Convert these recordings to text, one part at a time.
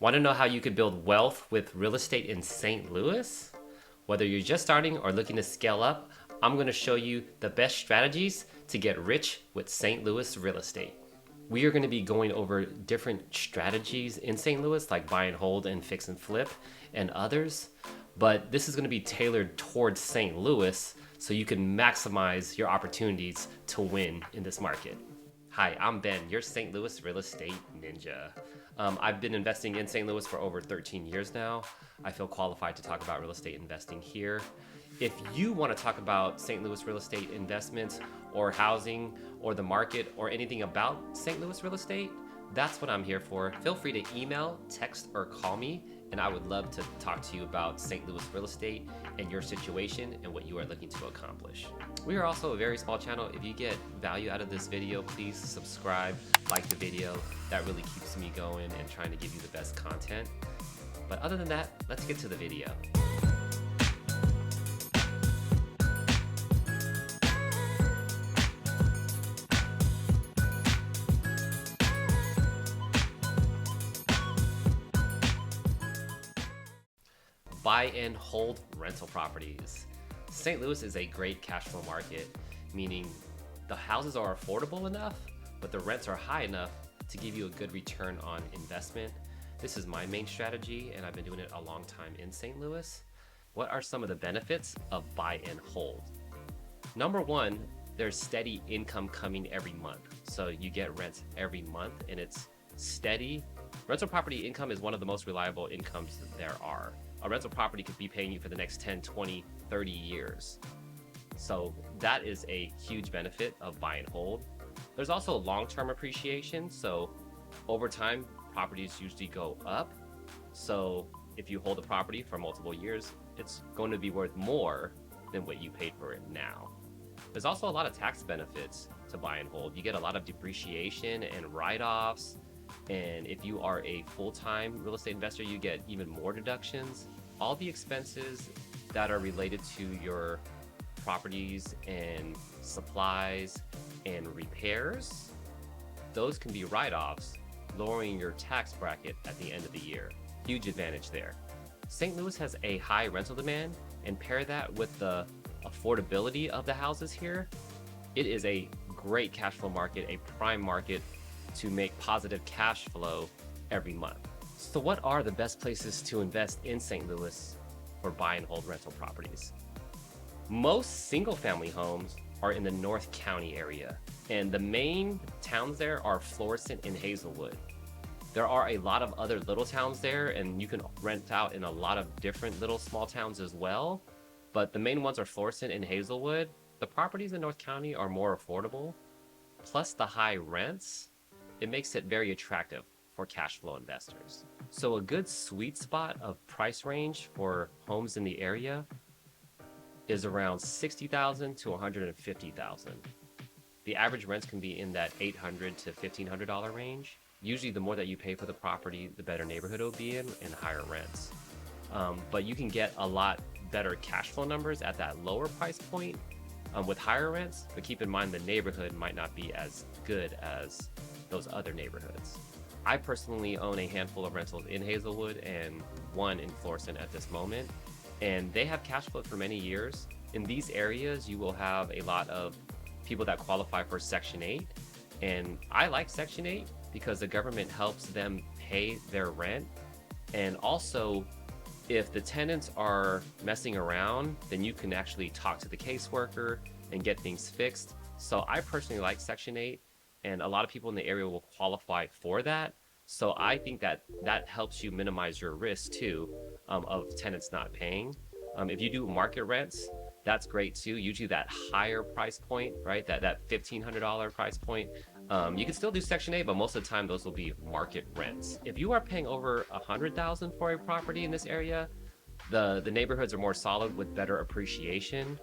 Want to know how you could build wealth with real estate in St. Louis? Whether you're just starting or looking to scale up, I'm going to show you the best strategies to get rich with St. Louis real estate. We are going to be going over different strategies in St. Louis, like buy and hold and fix and flip and others. But this is going to be tailored towards St. Louis so you can maximize your opportunities to win in this market. Hi, I'm Ben, your St. Louis real estate ninja. I've been investing in St. Louis for over 13 years now. I feel qualified to talk about real estate investing here. If you want to talk about St. Louis real estate investments or housing or the market or anything about St. Louis real estate, that's what I'm here for. Feel free to email, text, or call me, and I would love to talk to you about St. Louis real estate and your situation and what you are looking to accomplish. We are also a very small channel. If you get value out of this video, please subscribe, like the video. That really keeps me going and trying to give you the best content. But other than that, let's get to the video. Buy and hold rental properties. St. Louis is a great cash flow market, meaning the houses are affordable enough, but the rents are high enough to give you a good return on investment. This is my main strategy, and I've been doing it a long time in St. Louis. What are some of the benefits of buy and hold? Number one, there's steady income coming every month. So you get rents every month and it's steady. Rental property income is one of the most reliable incomes that there are. A rental property could be paying you for the next 10, 20, 30 years. So that is a huge benefit of buy and hold. There's also long-term appreciation. So over time, properties usually go up. So if you hold a property for multiple years, it's going to be worth more than what you paid for it now. There's also a lot of tax benefits to buy and hold. You get a lot of depreciation and write-offs. And if you are a full-time real estate investor, you get even more deductions. All the expenses that are related to your properties and supplies and repairs, those can be write-offs, lowering your tax bracket at the end of the year. Huge advantage there. St. Louis has a high rental demand, and pair that with the affordability of the houses here, it is a great cash flow market, a prime market to make positive cash flow every month. So what are the best places to invest in St. Louis for buy and hold rental properties? Most single family homes are in the North County area, and the main towns there are Florissant and Hazelwood. There are a lot of other little towns there, and you can rent out in a lot of different little small towns as well, but the main ones are Florissant and Hazelwood. The properties in North County are more affordable, plus the high rents. It makes it very attractive for cash flow investors. So a good sweet spot of price range for homes in the area is around $60,000 to $150,000. The average rents can be in that $800 to $1,500 range. Usually the more that you pay for the property, the better neighborhood it'll be in and higher rents. But you can get a lot better cash flow numbers at that lower price point with higher rents, but keep in mind the neighborhood might not be as good as those other neighborhoods. I personally own a handful of rentals in Hazelwood and one in Florissant at this moment, and they have cash flow for many years. In these areas, you will have a lot of people that qualify for Section 8, and I like Section 8 because the government helps them pay their rent, and also if the tenants are messing around, then you can actually talk to the caseworker and get things fixed. So I personally like Section 8. And a lot of people in the area will qualify for that. So I think that that helps you minimize your risk too of tenants not paying. If you do market rents, that's great too. Usually that higher price point, right? That $1,500 price point. You can still do Section 8, but most of the time those will be market rents. If you are paying over $100,000 for a property in this area, the neighborhoods are more solid with better appreciation.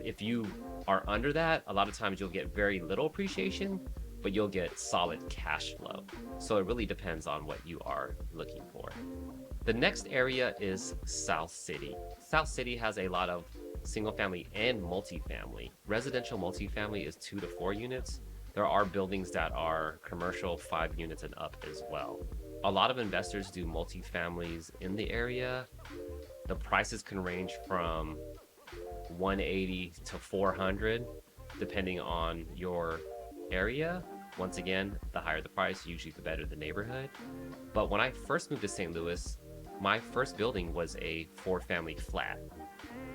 If you are under that, a lot of times you'll get very little appreciation, but you'll get solid cash flow. So it really depends on what you are looking for. The next area is South City. South City has a lot of single family and multifamily. Residential multifamily is 2 to 4 units. There are buildings that are commercial 5 units and up as well. A lot of investors do multifamilies in the area. The prices can range from 180 to 400 depending on your area. Once again, the higher the price, usually the better the neighborhood. But when I first moved to St. Louis, my first building was a 4-family flat.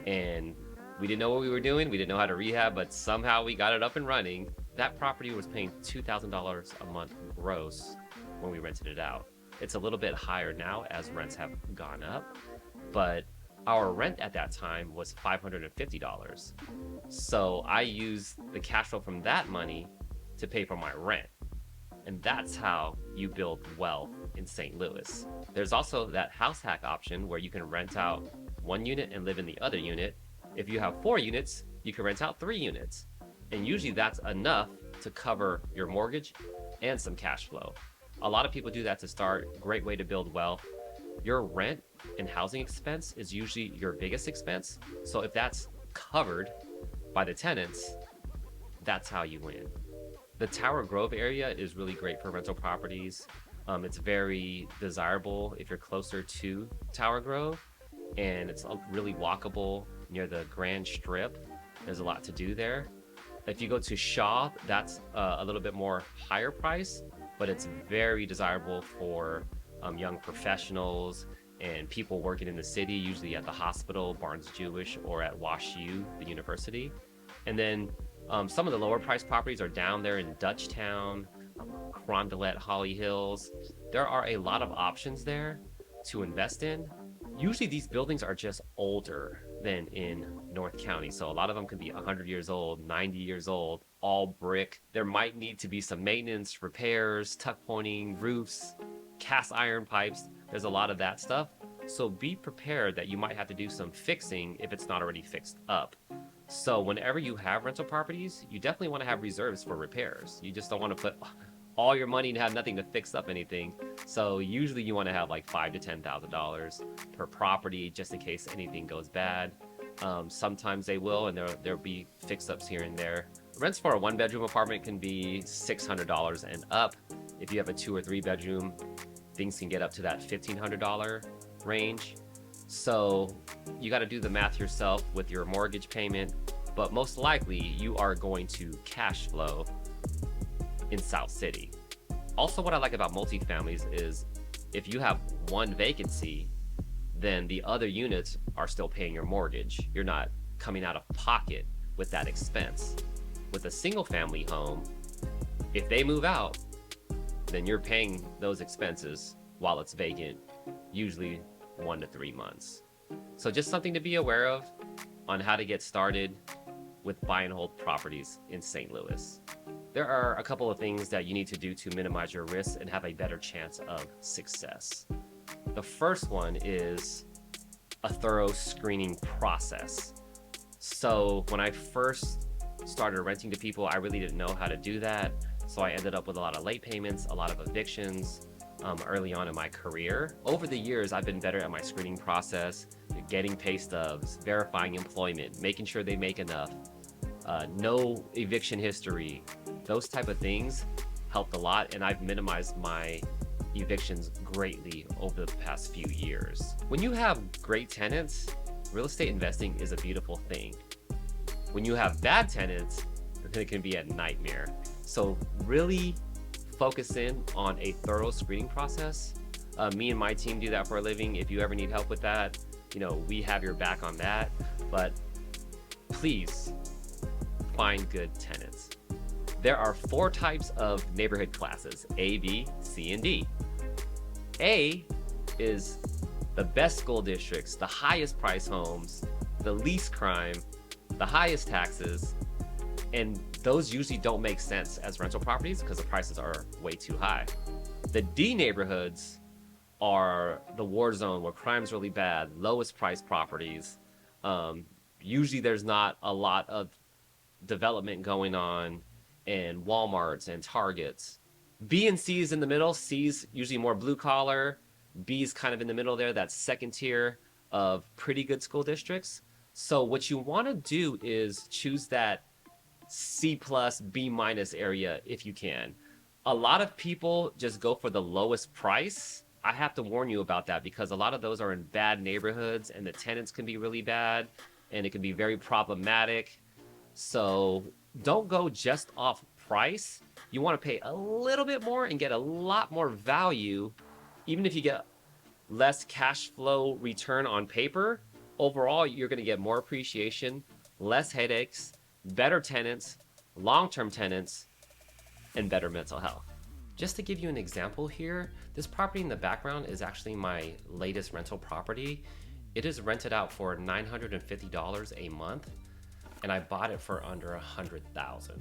And we didn't know what we were doing. We didn't know how to rehab, but somehow we got it up and running. That property was paying $2,000 a month gross when we rented it out. It's a little bit higher now as rents have gone up, but our rent at that time was $550. So I used the cash flow from that money to pay for my rent. And that's how you build wealth in St. Louis. There's also that house hack option where you can rent out one unit and live in the other unit. If you have 4 units, you can rent out 3 units. And usually that's enough to cover your mortgage and some cash flow. A lot of people do that to start. Great way to build wealth. Your rent and housing expense is usually your biggest expense. So if that's covered by the tenants, that's how you win. The Tower Grove area is really great for rental properties. It's very desirable if you're closer to Tower Grove, and it's really walkable near the Grand Strip. There's a lot to do there. If you go to Shaw, that's a little bit more higher price, but it's very desirable for young professionals and people working in the city, usually at the hospital, Barnes Jewish, or at Wash U, the university. And then some of the lower price properties are down there in Dutchtown, Rondelet, Holly Hills. There are a lot of options there to invest in. Usually these buildings are just older than in North County. So a lot of them could be 100 years old, 90 years old, all brick. There might need to be some maintenance, repairs, tuck pointing, roofs, cast iron pipes. There's a lot of that stuff. So be prepared that you might have to do some fixing if it's not already fixed up. So whenever you have rental properties, you definitely want to have reserves for repairs. You just don't want to put all your money and have nothing to fix up anything. So usually you want to have like $5,000 to $10,000 per property just in case anything goes bad. Sometimes they will, and there'll be fix-ups here and there. Rents for a 1-bedroom apartment can be $600 and up. If you have a 2 or 3 bedroom, things can get up to that $1,500 range. So you got to do the math yourself with your mortgage payment, but most likely you are going to cash flow in South City. Also, what I like about multifamilies is if you have one vacancy, then the other units are still paying your mortgage. You're not coming out of pocket with that expense. With a single family home, if they move out, then you're paying those expenses while it's vacant, usually 1 to 3 months. So just something to be aware of on how to get started with buy and hold properties in St. Louis. There are a couple of things that you need to do to minimize your risks and have a better chance of success. The first one is a thorough screening process. So when I first started renting to people, I really didn't know how to do that. So I ended up with a lot of late payments, a lot of evictions early on in my career. Over the years, I've been better at my screening process, getting pay stubs, verifying employment, making sure they make enough, no eviction history. Those type of things helped a lot, and I've minimized my evictions greatly over the past few years. When you have great tenants, real estate investing is a beautiful thing. When you have bad tenants, it can be a nightmare. So really focus in on a thorough screening process. Me and my team do that for a living. If you ever need help with that, we have your back on that. But please find good tenants. There are 4 types of neighborhood classes: A, B, C, and D. A is the best school districts, the highest price homes, the least crime, the highest taxes, and those usually don't make sense as rental properties because the prices are way too high. The D neighborhoods are the war zone where crime's really bad, lowest price properties. Usually there's not a lot of development going on, and Walmarts and Targets. B and C is in the middle. C's usually more blue collar. B is kind of in the middle there, that second tier of pretty good school districts. So what you want to do is choose that C plus, B minus area if you can. A lot of people just go for the lowest price. I have to warn you about that because a lot of those are in bad neighborhoods and the tenants can be really bad and it can be very problematic. So don't go just off price. You want to pay a little bit more and get a lot more value. Even if you get less cash flow return on paper, overall, you're going to get more appreciation, less headaches, better tenants, long-term tenants, and better mental health. Just to give you an example here, this property in the background is actually my latest rental property. It is rented out for $950 a month, and I bought it for under $100,000.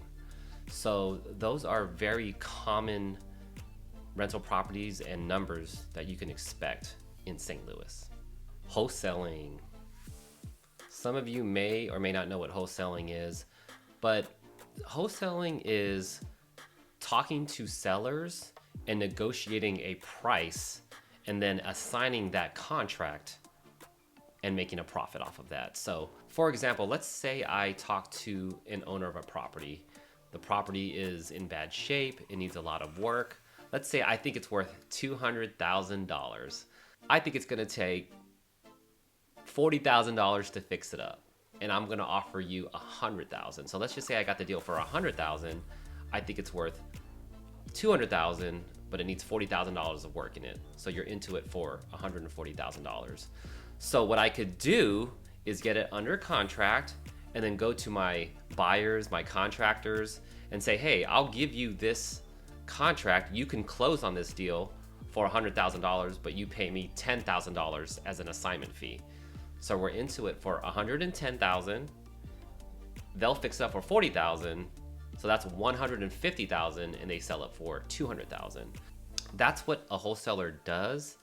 So those are very common rental properties and numbers that you can expect in St. Louis. Wholesaling. Some of you may or may not know what wholesaling is, but wholesaling is talking to sellers and negotiating a price and then assigning that contract and making a profit off of that. So for example, let's say I talk to an owner of a property. The property is in bad shape, it needs a lot of work. Let's say I think it's worth $200,000. I think it's gonna take $40,000 to fix it up, and I'm gonna offer you $100,000. So let's just say I got the deal for $100,000. I think it's worth $200,000, but it needs $40,000 of work in it. So you're into it for $140,000. So what I could do is get it under contract and then go to my buyers, my contractors, and say, hey, I'll give you this contract. You can close on this deal for $100,000, but you pay me $10,000 as an assignment fee. So we're into it for $110,000. They'll fix it up for $40,000. So that's $150,000, and they sell it for $200,000. That's what a wholesaler does.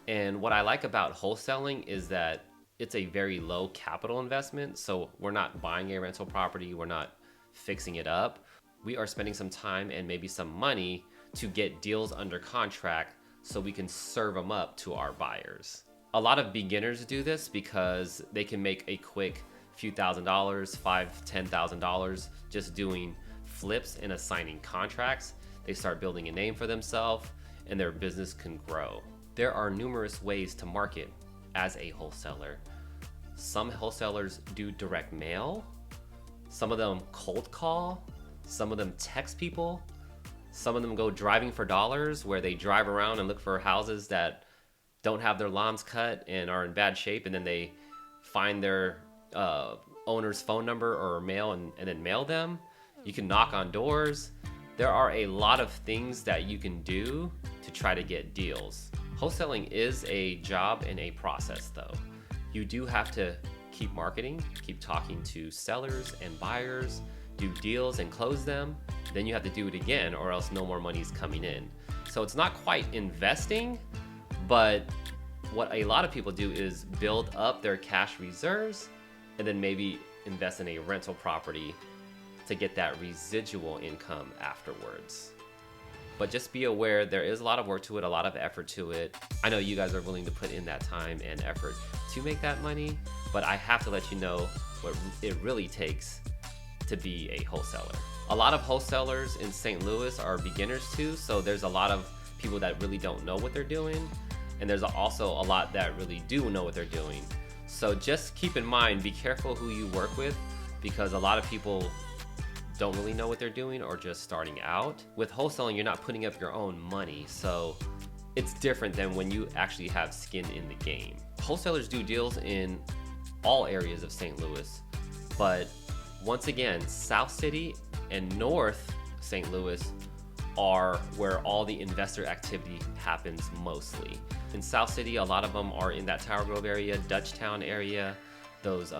And what I like about wholesaling is that it's a very low capital investment. So we're not buying a rental property, we're not fixing it up. We are spending some time and maybe some money to get deals under contract so we can serve them up to our buyers. A lot of beginners do this because they can make a quick few $1,000s, $5,000, $10,000 just doing flips and assigning contracts. They start building a name for themselves and their business can grow. There are numerous ways to market as a wholesaler. Some wholesalers do direct mail, some of them cold call, some of them text people, some of them go driving for dollars, where they drive around and look for houses that don't have their lawns cut and are in bad shape, and then they find their owner's phone number or mail and then mail them. You can knock on doors. There are a lot of things that you can do to try to get deals. Wholesaling is a job and a process though. You do have to keep marketing, keep talking to sellers and buyers, do deals and close them. Then you have to do it again or else no more money's coming in. So it's not quite investing, but what a lot of people do is build up their cash reserves and then maybe invest in a rental property to get that residual income afterwards. But just be aware, there is a lot of work to it, a lot of effort to it. I know you guys are willing to put in that time and effort to make that money, but I have to let you know what it really takes to be a wholesaler. A lot of wholesalers in St. Louis are beginners too, so there's a lot of people that really don't know what they're doing, and there's also a lot that really do know what they're doing. So just keep in mind, be careful who you work with, because a lot of people don't really know what they're doing or just starting out. With wholesaling, you're not putting up your own money, so it's different than when you actually have skin in the game. Wholesalers do deals in all areas of St. Louis, but once again, South City and North St. Louis are where all the investor activity happens mostly. In South City, a lot of them are in that Tower Grove area, Dutchtown area, those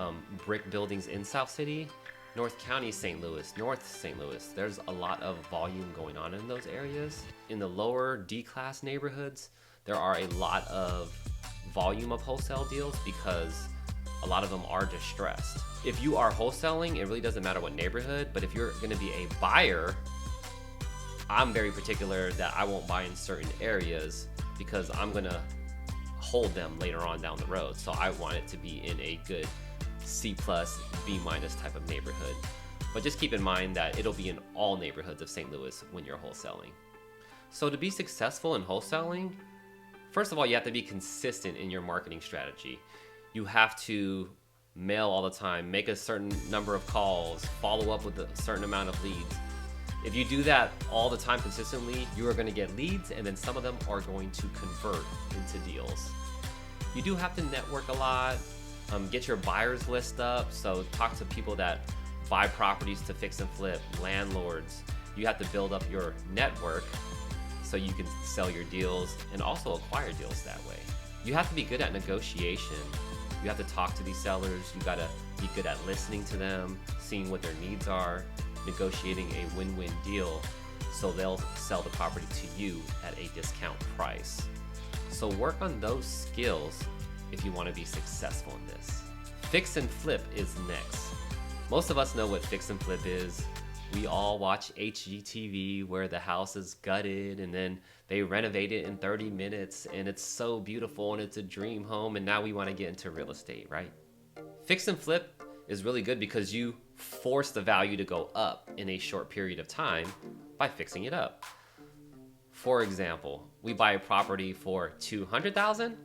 brick buildings in South City. North County St. Louis, North St. Louis, there's a lot of volume going on in those areas. In the lower D-class neighborhoods, there are a lot of volume of wholesale deals because a lot of them are distressed. If you are wholesaling, it really doesn't matter what neighborhood, but if you're gonna be a buyer, I'm very particular that I won't buy in certain areas because I'm gonna hold them later on down the road. So I want it to be in a good C+, B- type of neighborhood. But just keep in mind that it'll be in all neighborhoods of St. Louis when you're wholesaling. So to be successful in wholesaling, first of all, you have to be consistent in your marketing strategy. You have to mail all the time, make a certain number of calls, follow up with a certain amount of leads. If you do that all the time consistently, you are going to get leads, and then some of them are going to convert into deals. You do have to network a lot, get your buyers list up, so talk to people that buy properties to fix and flip, landlords. You have to build up your network so you can sell your deals and also acquire deals that way. You have to be good at negotiation. You have to talk to these sellers. You gotta be good at listening to them, seeing what their needs are, negotiating a win-win deal so they'll sell the property to you at a discount price. So work on those skills if you want to be successful in this. Fix and flip is next. Most of us know what fix and flip is. We all watch HGTV where the house is gutted and then they renovate it in 30 minutes and it's so beautiful and it's a dream home, and now we want to get into real estate, right? Fix and flip is really good because you force the value to go up in a short period of time by fixing it up. For example, we buy a property for $200,000.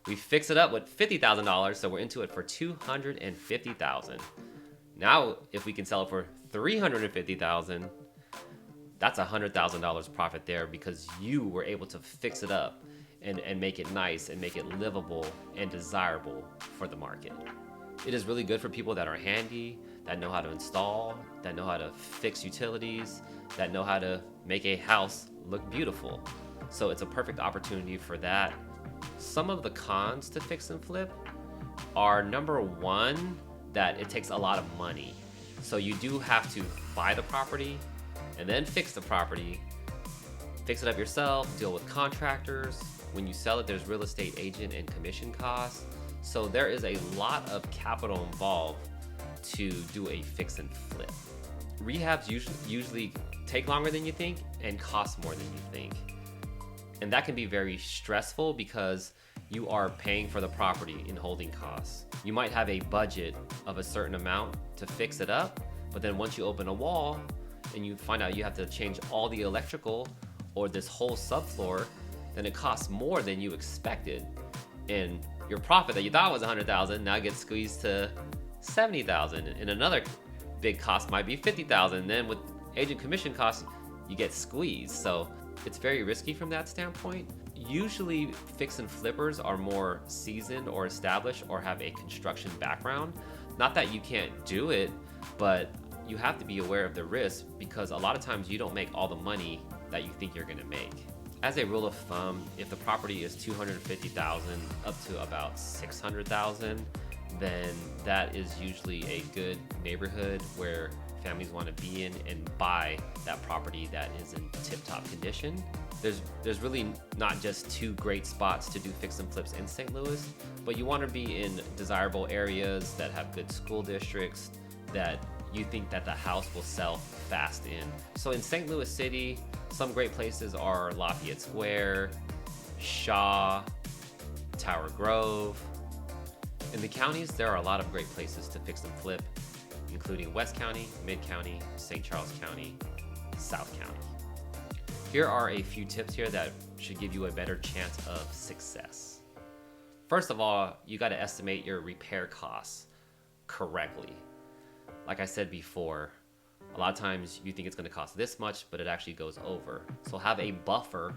We fix it up with $50,000, so we're into it for $250,000. Now, if we can sell it for $350,000, that's $100,000 profit there because you were able to fix it up and make it nice and make it livable and desirable for the market. It is really good for people that are handy, that know how to install, that know how to fix utilities, that know how to make a house look beautiful. So it's a perfect opportunity for that. Some of the cons to fix and flip are, number one, that it takes a lot of money. So you do have to buy the property and then fix the property, fix it up yourself, deal with contractors. When you sell it, there's real estate agent and commission costs. So there is a lot of capital involved to do a fix and flip. Rehabs usually take longer than you think and cost more than you think. And that can be very stressful because you are paying for the property in holding costs. You might have a budget of a certain amount to fix it up, but then once you open a wall and you find out you have to change all the electrical or this whole subfloor, then it costs more than you expected. And your profit that you thought was $100,000 now gets squeezed to $70,000. And another big cost might be $50,000. Then with agent commission costs, you get squeezed. So it's very risky from that standpoint. Usually fix and flippers are more seasoned or established or have a construction background. Not that you can't do it, but you have to be aware of the risk because a lot of times you don't make all the money that you think you're gonna make. As a rule of thumb, if the property is $250,000 up to about $600,000, then that is usually a good neighborhood where families want to be in and buy that property that is in tip-top condition. There's really not just two great spots to do fix and flips in St. Louis, but you want to be in desirable areas that have good school districts that you think that the house will sell fast in. So in St. Louis City, some great places are Lafayette Square, Shaw, Tower Grove. In the counties, there are a lot of great places to fix and flip, including West County, Mid County, St. Charles County, South County. Here are a few tips here that should give you a better chance of success. First of all, you got to estimate your repair costs correctly. Like I said before, a lot of times you think it's going to cost this much, but it actually goes over. So have a buffer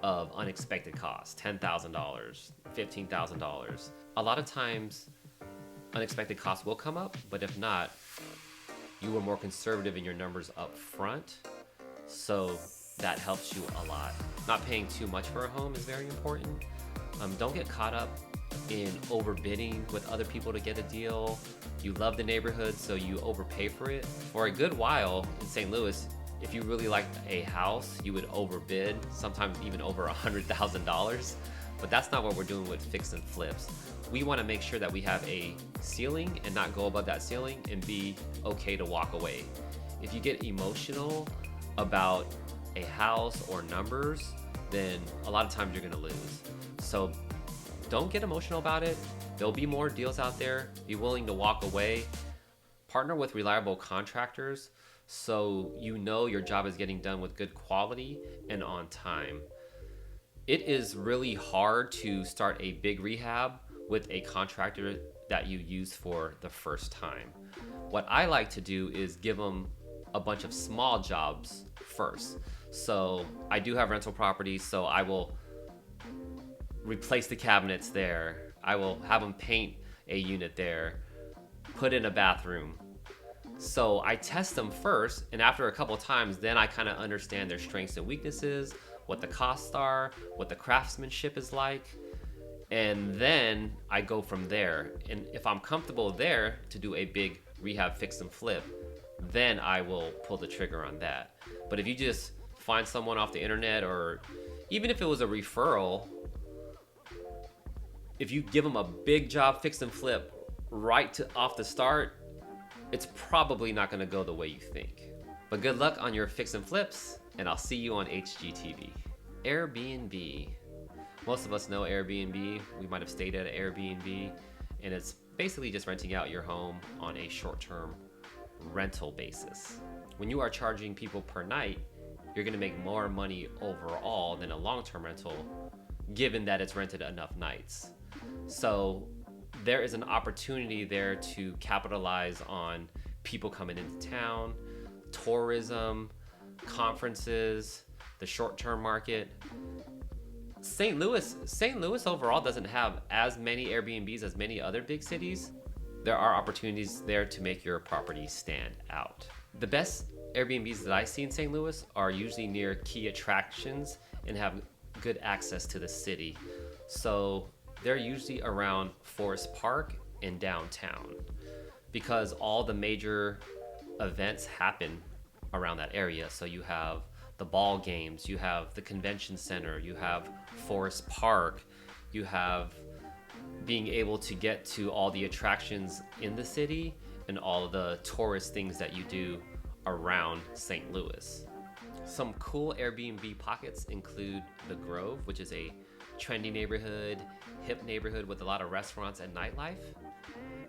of unexpected costs, $10,000, $15,000. A lot of times unexpected costs will come up, but if not, you were more conservative in your numbers up front. So that helps you a lot. Not paying too much for a home is very important. Don't get caught up in overbidding with other people to get a deal. You love the neighborhood, so you overpay for it. For a good while in St. Louis, if you really liked a house, you would overbid, sometimes even over $100,000. But that's not what we're doing with fix and flips. We want to make sure that we have a ceiling and not go above that ceiling and be okay to walk away. If you get emotional about a house or numbers, then a lot of times you're going to lose. So don't get emotional about it. There'll be more deals out there. Be willing to walk away. Partner with reliable contractors so you know your job is getting done with good quality and on time. It is really hard to start a big rehab with a contractor that you use for the first time. What I like to do is give them a bunch of small jobs first. So I do have rental properties, so I will replace the cabinets there. I will have them paint a unit there, put in a bathroom. So I test them first, and after a couple times, then I kind of understand their strengths and weaknesses, what the costs are, what the craftsmanship is like, and then I go from there. And if I'm comfortable there to do a big rehab fix and flip, then I will pull the trigger on that. But if you just find someone off the internet, or even if it was a referral, if you give them a big job fix and flip off the start, it's probably not going to go the way you think. But good luck on your fix and flips, and I'll see you on HGTV. Airbnb. Most of us know Airbnb. We might have stayed at an Airbnb, and it's basically just renting out your home on a short-term rental basis. When you are charging people per night, you're going to make more money overall than a long-term rental, given that it's rented enough nights. So there is an opportunity there to capitalize on people coming into town, tourism, conferences, the short-term market. St. Louis overall doesn't have as many Airbnbs as many other big cities. There are opportunities there to make your property stand out. The best Airbnbs that I see in St. Louis are usually near key attractions and have good access to the city. So they're usually around Forest Park and downtown, because all the major events happen around that area. So you have the ball games, you have the convention center, you have Forest Park, you have being able to get to all the attractions in the city and all the tourist things that you do around St. Louis. Some cool Airbnb pockets include the Grove, which is a trendy neighborhood, hip neighborhood with a lot of restaurants and nightlife.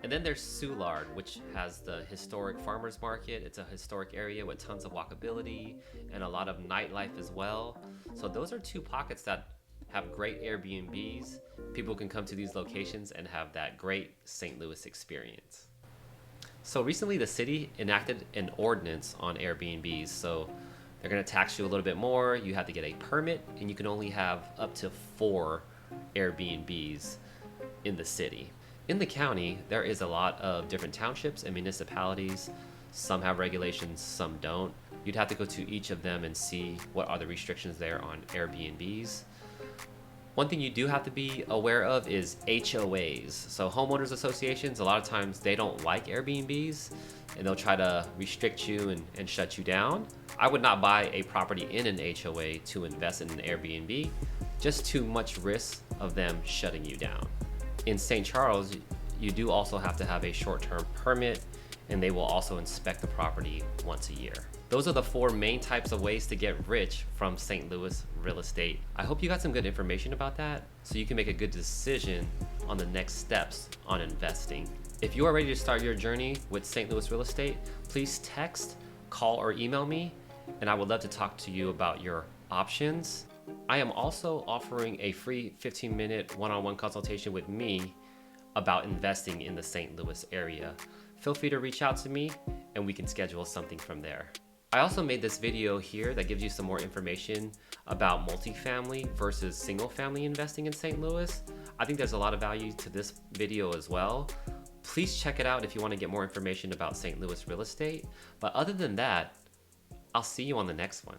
And then there's Soulard, which has the historic farmers market. It's a historic area with tons of walkability and a lot of nightlife as well. So those are two pockets that have great Airbnbs. People can come to these locations and have that great St. Louis experience. So recently the city enacted an ordinance on Airbnbs. So they're going to tax you a little bit more. You have to get a permit, and you can only have up to 4 Airbnbs in the city. In the county, there is a lot of different townships and municipalities. Some have regulations, some don't. You'd have to go to each of them and see what are the restrictions there on Airbnbs. One thing you do have to be aware of is HOAs. So homeowners associations, a lot of times they don't like Airbnbs, and they'll try to restrict you and shut you down. I would not buy a property in an HOA to invest in an Airbnb. Just too much risk of them shutting you down. In St. Charles, you do also have to have a short-term permit, and they will also inspect the property once a year. Those are the 4 main types of ways to get rich from St. Louis real estate. I hope you got some good information about that, so you can make a good decision on the next steps on investing. If you are ready to start your journey with St. Louis real estate, please text, call, or email me, and I would love to talk to you about your options. I am also offering a free 15-minute one-on-one consultation with me about investing in the St. Louis area. Feel free to reach out to me, and we can schedule something from there. I also made this video here that gives you some more information about multifamily versus single family investing in St. Louis. I think there's a lot of value to this video as well. Please check it out if you want to get more information about St. Louis real estate. But other than that, I'll see you on the next one.